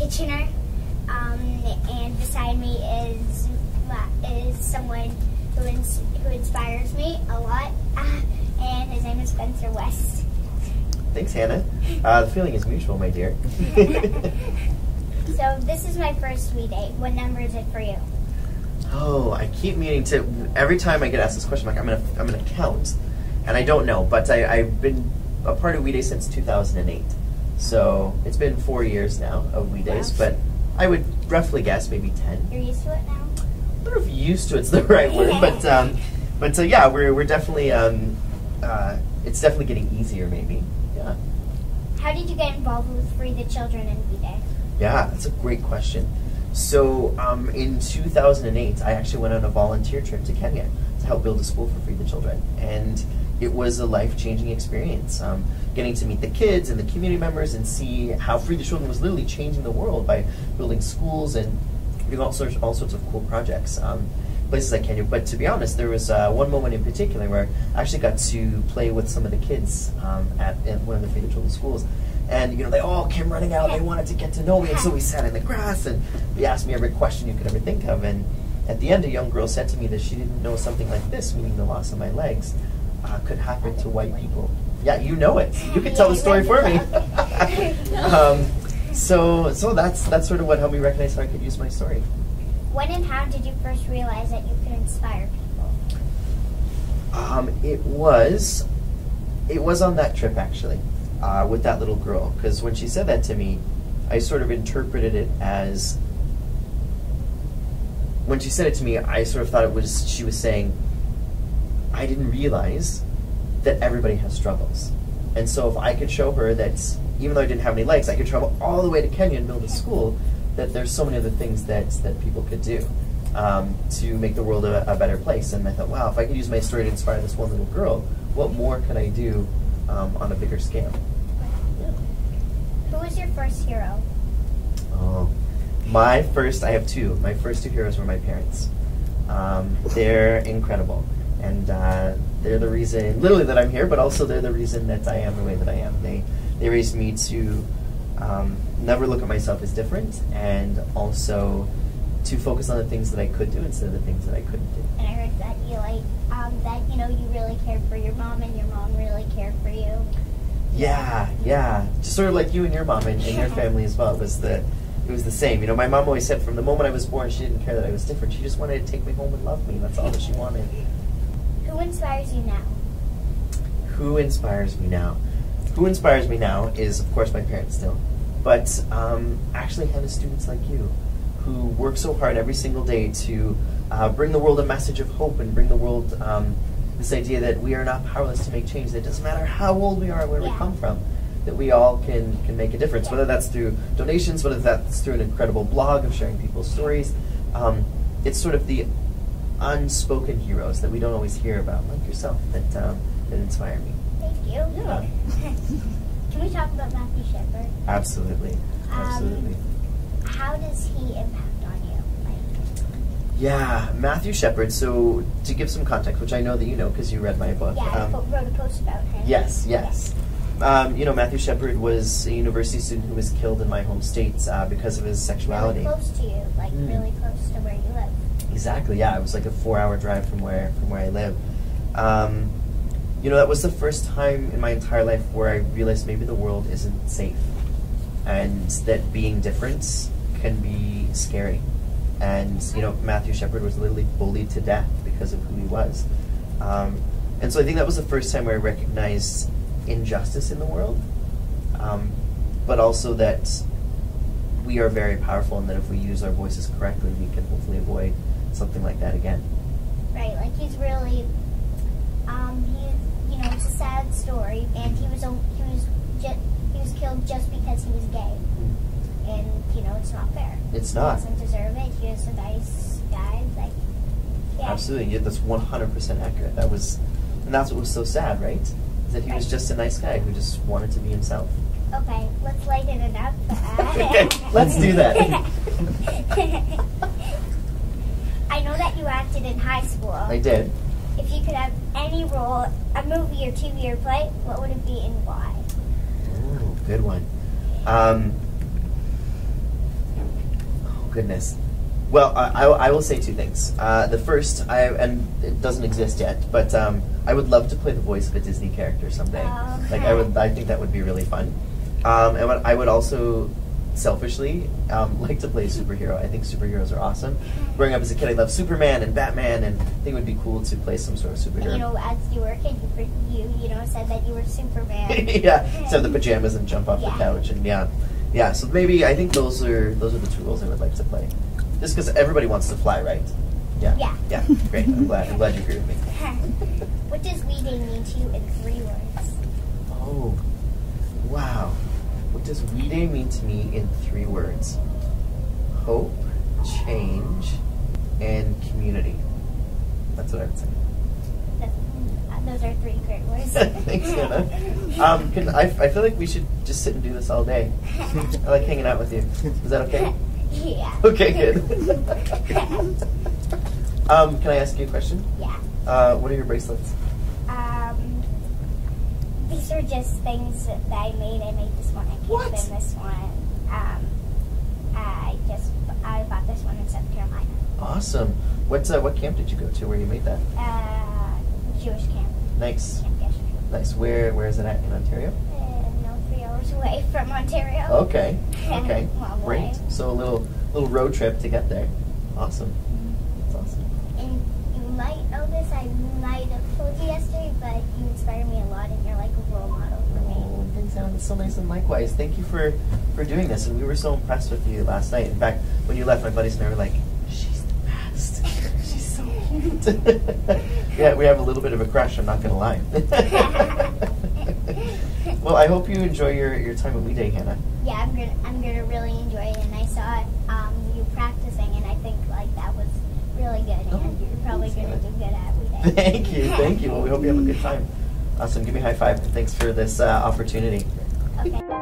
Kitchener, and beside me is someone who inspires me a lot, and his name is Spencer West. Thanks, Hannah. The feeling is mutual, my dear. So this is my first sweet day. What number is it for you? Oh, I keep meaning to. Every time I get asked this question, I'm like, I'm gonna count, and I don't know. But I've been a part of We Day since 2008, so it's been 4 years now of We Days. But I would roughly guess maybe 10. You're used to it now? I don't know if used to it's the right word, but yeah, we're definitely it's definitely getting easier, maybe. Yeah. How did you get involved with Free the Children and We Day? Yeah, that's a great question. So in 2008, I actually went on a volunteer trip to Kenya to help build a school for Free the Children, and it was a life-changing experience. Getting to meet the kids and the community members and see how Free the Children was literally changing the world by building schools and doing all sorts of cool projects. Places like Kenya. But to be honest, there was one moment in particular where I actually got to play with some of the kids at one of the Free the Children schools. And they all came running out. They wanted to get to know me, and so we sat in the grass and they asked me every question you could ever think of. And at the end, a young girl said to me that she didn't know something like this, meaning the loss of my legs, could happen to white people. Yeah, you know it. You could tell the story for me. So that's sort of what helped me recognize how I could use my story. When and how did you first realize that you could inspire people? It was on that trip, actually. With that little girl, because when she said that to me, I sort of interpreted it as, when she said it to me, I sort of thought she was saying, I didn't realize that everybody has struggles. And so if I could show her that even though I didn't have any legs, I could travel all the way to Kenya and build a school, that there's so many other things that people could do to make the world a better place. And I thought, wow, if I could use my story to inspire this one little girl, what more can I do on a bigger scale? Who was your first hero? Oh, I have two. My first two heroes were my parents. They're incredible, and they're the reason, literally, that I'm here, but also they're the reason that I am the way that I am. They raised me to never look at myself as different, and also to focus on the things that I could do instead of the things that I couldn't do. And I heard that you really cared for your mom, and your mom really cared for you. Yeah. Just sort of like you and your mom and your family as well. It was the same. My mom always said from the moment I was born, she didn't care that I was different. She just wanted to take me home and love me. That's all that she wanted. Who inspires you now? Who inspires me now? Who inspires me now is, of course, my parents still. But actually having students like you who work so hard every single day to bring the world a message of hope and bring the world this idea that we are not powerless to make change, that it doesn't matter how old we are or where we come from, that we all can make a difference, whether that's through donations, whether that's through an incredible blog of sharing people's stories. It's sort of the unspoken heroes that we don't always hear about, like yourself, that inspire me. Thank you. Yeah. Can we talk about Matthew Shepard? Absolutely. Absolutely. How does he impact on you? Yeah, Matthew Shepard. So to give some context, which I know that you know because you read my book. Yeah, I wrote a post about him. Yes. Matthew Shepard was a university student who was killed in my home state because of his sexuality. Really close to you, really close to where you live. Exactly. Yeah, it was like a 4-hour drive from where I live. That was the first time in my entire life where I realized maybe the world isn't safe, and that being different can be scary. And Matthew Shepard was literally bullied to death because of who he was. And so I think that was the first time where I recognized injustice in the world, but also that we are very powerful, and that if we use our voices correctly, we can hopefully avoid something like that again. Right, he's really, it's a sad story, and he was killed just because he was gay, and it's not fair. It's not. He doesn't deserve it. He was a nice guy. Absolutely, yeah, that's 100% accurate. And that's what was so sad, right? Is that he was just a nice guy who just wanted to be himself. Okay, let's lighten it up. Okay, let's do that. I know that you acted in high school. I did. If you could have any role, a movie or TV or play, what would it be and why? Ooh, good one. Goodness. Well, I will say two things. The first, and it doesn't exist yet, but I would love to play the voice of a Disney character someday. Oh, Like I think that would be really fun. And I would also, selfishly, like to play a superhero. I think superheroes are awesome. Growing up as a kid, I loved Superman and Batman, and I think it would be cool to play some sort of superhero. You know, as you were a kid, you said that you were Superman. Yeah, so the pajamas and jump off the couch, and yeah. So maybe I think those are the two roles I would like to play. Just because everybody wants to fly, right? Yeah. Great. I'm glad you agree with me. What does We Day mean to you in 3 words? Oh, wow. What does We Day mean to me in 3 words? Hope, change, and community. That's what I would say. Those are 3 great words. Thanks, Hannah. I feel like we should just sit and do this all day. I like hanging out with you. Is that okay? Yeah. Okay, good. Can I ask you a question? Yeah. What are your bracelets? These are just things that I made. I made this one at camp and this one. I bought this one in South Carolina. Awesome. What camp did you go to where you made that? Jewish camp. Nice. Camp Gesher. Nice. Where is it at in Ontario? No, 3 hours away from Ontario. Okay. Okay. Long Great. way. So a little road trip to get there. Awesome. That's awesome. And you might know this. I might have told you yesterday, but you inspire me a lot, and you're like a role model for me. Oh, thanks, Alan. That's so nice, and likewise. Thank you for doing this, and we were so impressed with you last night. In fact, when you left, my buddies and I were like, "She's the best. She's so cute." Yeah, we have a little bit of a crush. I'm not gonna lie. Well, I hope you enjoy your time at We Day, Hannah. Yeah, I'm gonna really enjoy it, and I saw you practicing, and I think like that was really good, and you're probably gonna do good at We Day. Thank you. Well, we hope you have a good time. Awesome. Give me a high five. Thanks for this opportunity. Okay.